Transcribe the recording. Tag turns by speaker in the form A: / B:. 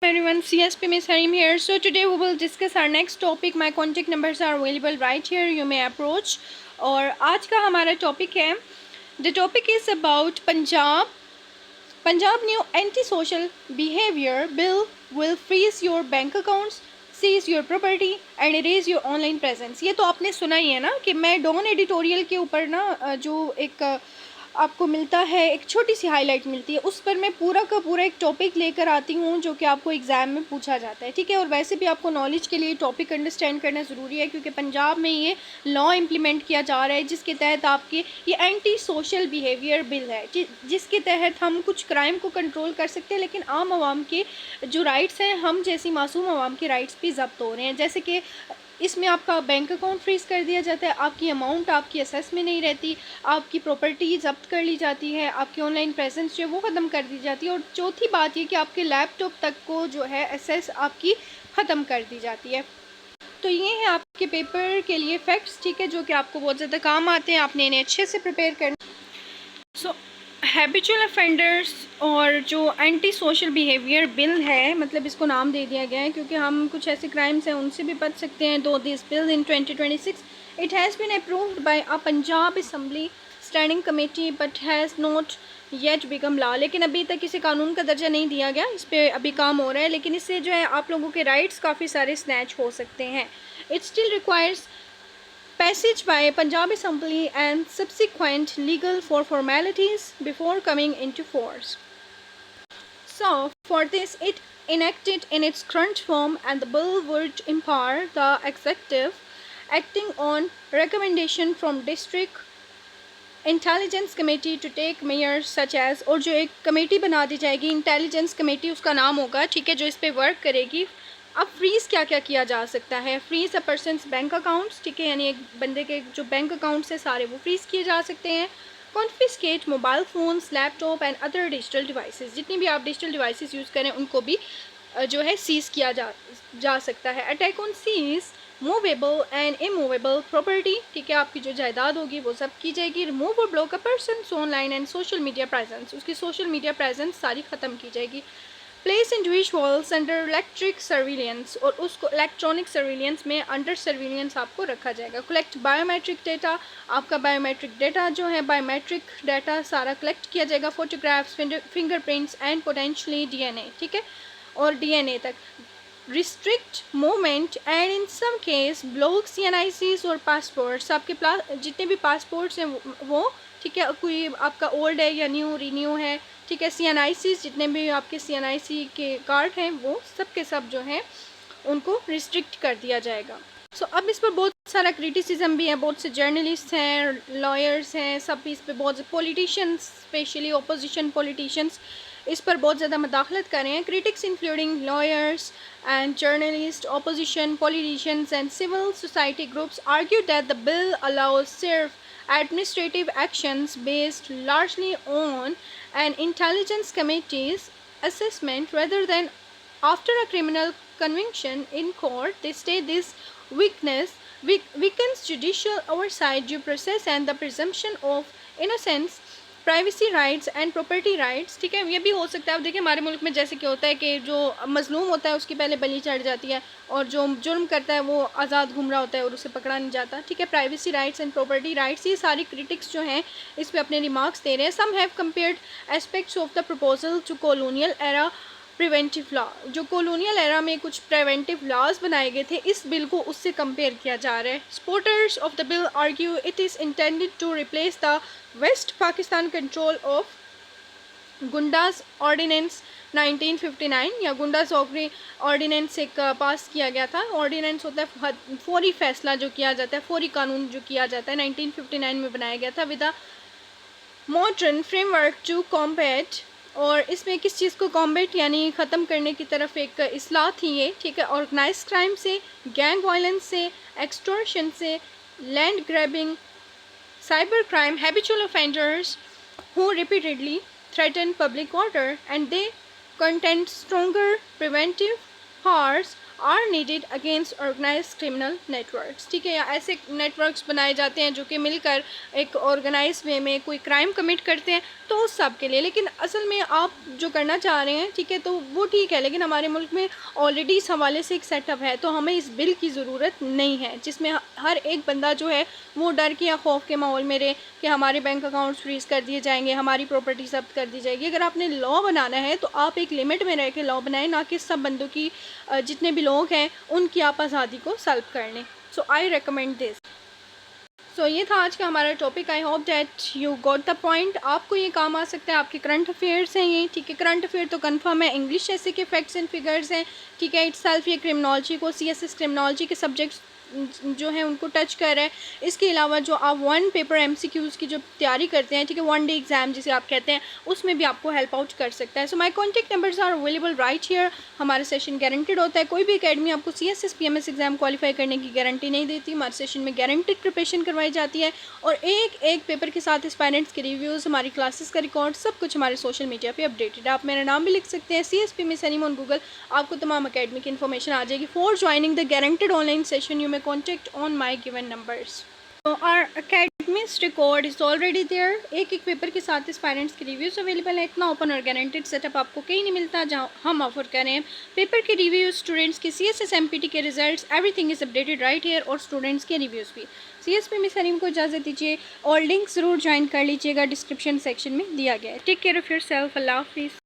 A: Everyone, CSP Miss Harim here. So today we will discuss our next topic. My contact numbers are available right here. You may approach. और आज का हमारा topic है, the topic is about Punjab new anti-social behavior bill will freeze your bank accounts, seize your property and erase your online presence. ये तो आपने सुना ही है ना कि मैं डॉन एडिटोरियल के ऊपर ना जो एक आपको मिलता है, एक छोटी सी हाईलाइट मिलती है, उस पर मैं पूरा का पूरा एक टॉपिक लेकर आती हूँ जो कि आपको एग्ज़ाम में पूछा जाता है। ठीक है, और वैसे भी आपको नॉलेज के लिए टॉपिक अंडरस्टैंड करना ज़रूरी है क्योंकि पंजाब में ये लॉ इम्प्लीमेंट किया जा रहा है जिसके तहत आपके ये एंटी सोशल बिहेवियर बिल है जिसके तहत हम कुछ क्राइम को कंट्रोल कर सकते हैं, लेकिन आम आवाम के जो राइट्स हैं, हम जैसी मासूम आवाम के राइट्स भी ज़ब्त हो रहे हैं। जैसे कि इसमें आपका बैंक अकाउंट फ्रीज़ कर दिया जाता है, आपकी अमाउंट आपकी असेस में नहीं रहती, आपकी प्रॉपर्टी जब्त कर ली जाती है, आपकी ऑनलाइन प्रेजेंस जो है वो ख़त्म कर दी जाती है, और चौथी बात ये कि आपके लैपटॉप तक को जो है एसेस आपकी ख़त्म कर दी जाती है। तो ये है आपके पेपर के लिए फैक्ट्स, ठीक है, जो कि आपको बहुत ज़्यादा काम आते हैं, आपने इन्हें अच्छे से प्रिपेयर करना। सो हैबिचुअल ऑफेंडर्स और जो एंटी सोशल बिहेवियर बिल है, मतलब इसको नाम दे दिया गया है क्योंकि हम कुछ ऐसे क्राइम्स हैं उनसे भी बच सकते हैं। Though this bill in 2026 it has been approved by a Punjab assembly standing committee but has not yet become law. लेकिन अभी तक इसे कानून का दर्जा नहीं दिया गया, इस पर अभी काम हो रहा है, लेकिन इससे जो है आप लोगों के राइट्स काफ़ी सारे स्नैच हो सकते हैं। It still requires passage by Punjab Assembly and subsequent legal formalities before coming into force. So, for this, it enacted in its current form, and the bill would empower the executive, acting on recommendation from district intelligence committee to take measures such as, और जो एक committee बना दी जाएगी intelligence committee उसका नाम होगा, ठीक है, जो इस पर वर्क करेगी। अब फ्रीज़ क्या क्या किया जा सकता है? Freeze a person's bank accounts, ठीक है, यानी एक बंदे के जो बैंक अकाउंट्स है सारे वो फ्रीज़ किए जा सकते हैं। Confiscate mobile phones, laptop and other digital devices, जितनी भी आप डिजिटल डिवाइसेस यूज़ करें उनको भी जो है सीज़ किया जा सकता है। Attack on seize movable and immovable property, ठीक है, आपकी जो जायदाद होगी वो सब की जाएगी। रिमूव और block a person online and social media presence, उसकी सोशल मीडिया प्रेजेंस सारी ख़त्म की जाएगी। Place individuals under electric surveillance, और उसको इलेक्ट्रॉनिक सर्विलियंस में अंडर सर्विलियंस आपको रखा जाएगा। कलेक्ट बायोमेट्रिक डेटा, आपका बायोमेट्रिक डेटा जो है बायोमेट्रिक डाटा सारा कलेक्ट किया जाएगा। Photographs, fingerprints and potentially DNA, ठीक है, और डीएनए तक। Restrict movement and in some case block CNICs और पासपोर्ट्स, आपके जितने भी पासपोर्ट्स हैं वो, ठीक है, कोई आपका ओल्ड है या न्यू रिन्यू है, ठीक है, CNICs जितने भी आपके CNIC के कार्ड हैं वो सब के सब जो हैं उनको रिस्ट्रिक्ट कर दिया जाएगा। सो अब इस पर बहुत सारा क्रिटिसिज्म भी है, बहुत से जर्नलिस्ट हैं, लॉयर्स हैं, सब इस पर बहुत पॉलिटिशियंस, स्पेशली ओपोजिशन पॉलिटिशियंस इस पर बहुत ज़्यादा मदाखलत कर रहे हैं। Critics including lawyers and journalists, opposition, politicians and civil society groups argued that the bill allows administrative actions based largely on an intelligence committee's assessment rather than after a criminal conviction in court. They state this weakens judicial oversight, due process and the presumption of innocence, privacy rights and property rights, ठीक है। ये भी हो सकता है, अब देखिए हमारे मुल्क में जैसे क्या होता है कि जो मजलूम होता है उसकी पहले बलि चढ़ जाती है और जो जुर्म करता है वो आज़ाद घूम रहा होता है और उसे पकड़ा नहीं जाता, ठीक है। Privacy rights and property rights, ये सारी क्रिटिक्स जो हैं इस पर अपने रिमार्क्स दे रहे हैं। Some have compared aspects of the proposal to colonial era preventive law, जो कॉलोनियल एरा में कुछ प्रिवेंटिव लॉज बनाए गए थे, इस बिल को उससे कंपेयर किया जा रहा है। Supporters of the bill argue it is intended to replace the west Pakistan control of goondas ordinance 1959, या गुंडा सॉकरी ऑर्डिनेंस एक पास किया गया था। ऑर्डिनेंस होता है फौरी फैसला जो किया जाता है, फौरी कानून जो किया जाता है, 1959 में बनाया गया था with a modern framework to combat, और इसमें किस चीज़ को कॉम्बैट यानी ख़त्म करने की तरफ एक इस्लाह थी ये, ठीक है। ऑर्गेनाइज क्राइम से, गैंग वायलेंस से, एक्सटॉर्शन से, land grabbing, cyber crime, habitual offenders who repeatedly threaten public order and they contain stronger preventive powers are needed against organise criminal networks. ठीक है, या ऐसे नेटवर्क्स बनाए जाते हैं जो कि मिलकर एक ऑर्गेनाइज वे में कोई क्राइम कमिट करते हैं, तो उस सब के लिए। लेकिन असल में आप जो करना चाह रहे हैं, ठीक है, तो वो ठीक है, लेकिन हमारे मुल्क में ऑलरेडी इस हवाले से एक सेटअप है, तो हमें इस बिल की ज़रूरत नहीं है जिसमें हर एक बंदा जो है वो डर के या खौफ के माहौल में रहे कि हमारे बैंक अकाउंट्स फ्रीज़ कर दिए जाएंगे, हमारी प्रॉपर्टी जब्त कर दी जाएगी। अगर आपने लॉ बनाना है तो आप एक लिमिट में रह के लॉ बनाएं, ना कि सब बंदों की जितने भी लोग हैं उनकी आप आज़ादी को सल्ब कर लें। सो आई रिकमेंड दिस। सो ये था आज का हमारा topic. I hope that you got the point. आपको ये काम आ सकता है, आपके करंट अफेयर्स हैं ये, ठीक है। करंट अफेयर तो कंफर्म है, इंग्लिश ऐसे के फैक्ट्स एंड फिगर्स हैं, ठीक है। इट्स सेल्फ ये क्रिमिनोलॉजी को, CSS क्रिमिनोलॉजी के सब्जेक्ट्स जो है उनको टच कर रहा है। इसके अलावा जो आप वन पेपर MCQs की जो तैयारी करते हैं, ठीक है, वन डे एग्जाम जिसे आप कहते हैं, उसमें भी आपको हेल्प आउट कर सकता है। So my contact numbers are available right here. हमारा सेशन गारंटेड होता है, कोई भी एकेडमी आपको CSS PMS एग्जाम क्वालिफाई करने की गारंटी नहीं देती। हमारे सेशन में गारंटेड प्रिपरेशन करवाई जाती है और एक एक पेपर के साथ एस्पायरेंट्स के रिव्यूज़, हमारी क्लासेस का रिकॉर्ड, सब कुछ हमारे सोशल मीडिया पे अपडेटेड है। आप मेरा नाम भी लिख सकते हैं, CSP मिस एनीम ऑन गूगल, आपको तमाम अकेडमी की इन्फॉर्मेशन आ जाएगी। For joining the guaranteed online session you may contact on my given numbers. तो our academies record is already there. एक एक पेपर के साथ एस्पायरेंट्स के रिव्यूज़ अवेलेबल है। इतना ओपन और गारंटेड सेटअप आपको कहीं नहीं मिलता जहाँ हम ऑफर कर रहे हैं। पेपर के रिव्यूज़, स्टूडेंट्स के CSS MPT के results, everything is updated right here, और स्टूडेंट्स के रिव्यूज़ भी। CSP मिस सलीम को इजाज़त दीजिए, और लिंक ज़रूर ज्वाइन कर लीजिएगा, डिस्क्रिप्शन सेक्शन में दिया गया है। Take care of your self. अल्लाह हाफिज़।